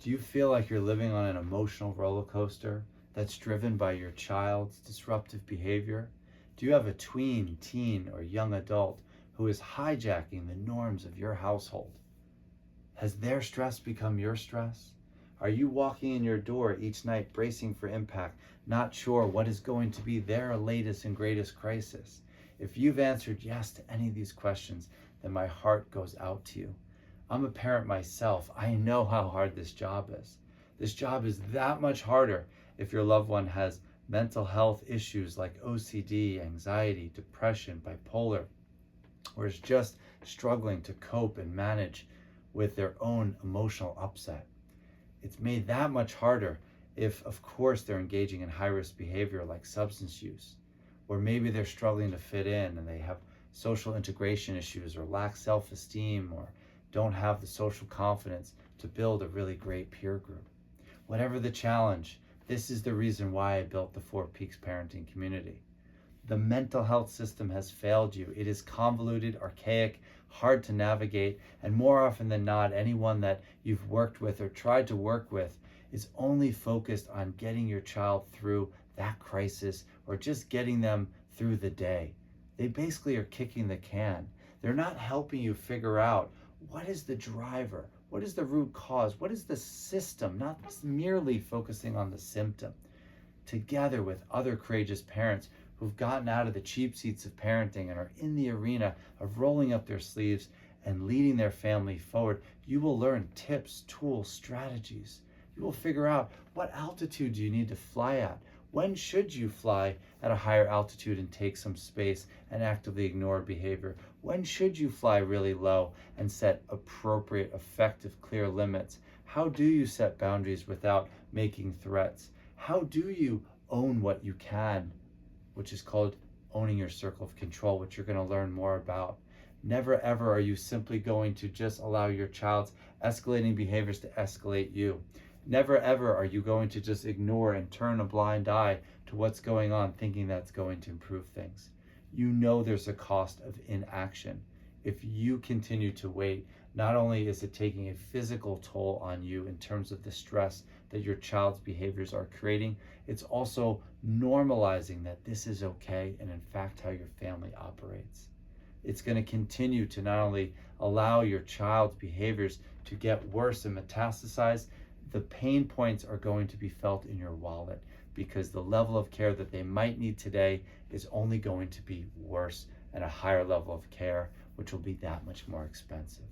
Do you feel like you're living on an emotional roller coaster that's driven by your child's disruptive behavior? Do you have a tween, teen, or young adult who is hijacking the norms of your household? Has their stress become your stress? Are you walking in your door each night bracing for impact, not sure what is going to be their latest and greatest crisis? If you've answered yes to any of these questions, then my heart goes out to you. I'm a parent myself. I know how hard this job is. This job is that much harder if your loved one has mental health issues like OCD, anxiety, depression, bipolar, or is just struggling to cope and manage with their own emotional upset. It's made that much harder if, of course, they're engaging in high-risk behavior like substance use, or maybe they're struggling to fit in and they have social integration issues or lack self-esteem or don't have the social confidence to build a really great peer group. Whatever the challenge, this is the reason why I built the Four Peaks Parenting Community. The mental health system has failed you. It is convoluted, archaic, hard to navigate, and more often than not, anyone that you've worked with or tried to work with is only focused on getting your child through that crisis or just getting them through the day. They basically are kicking the can. They're not helping you figure out what is the driver, what is the root cause, what is the system, not merely focusing on the symptom. Together with other courageous parents who've gotten out of the cheap seats of parenting and are in the arena of rolling up their sleeves and leading their family forward, you will learn tips, tools, strategies. You will figure out what altitude do you need to fly at. When should you fly at a higher altitude and take some space and actively ignore behavior? When should you fly really low and set appropriate, effective, clear limits? How do you set boundaries without making threats? How do you own what you can, which is called owning your circle of control, which you're going to learn more about. Never ever are you simply going to just allow your child's escalating behaviors to escalate you. Never ever are you going to just ignore and turn a blind eye to what's going on, thinking that's going to improve things. You know there's a cost of inaction. If you continue to wait, not only is it taking a physical toll on you in terms of the stress that your child's behaviors are creating, it's also normalizing that this is okay and in fact how your family operates. It's going to continue to not only allow your child's behaviors to get worse and metastasize, the pain points are going to be felt in your wallet because the level of care that they might need today is only going to be worse and a higher level of care, which will be that much more expensive.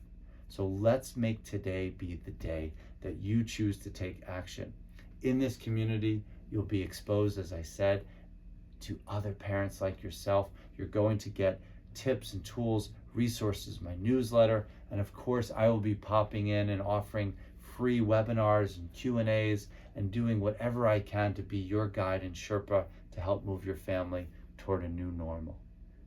So let's make today be the day that you choose to take action. In this community, you'll be exposed, as I said, to other parents like yourself. You're going to get tips and tools, resources, my newsletter, and of course, I will be popping in and offering free webinars and Q&As and doing whatever I can to be your guide and Sherpa to help move your family toward a new normal.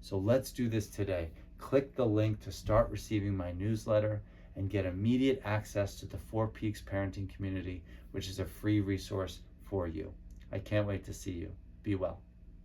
So let's do this today. Click the link to start receiving my newsletter and get immediate access to the Four Peaks Parenting Community, which is a free resource for you. I can't wait to see you. Be well.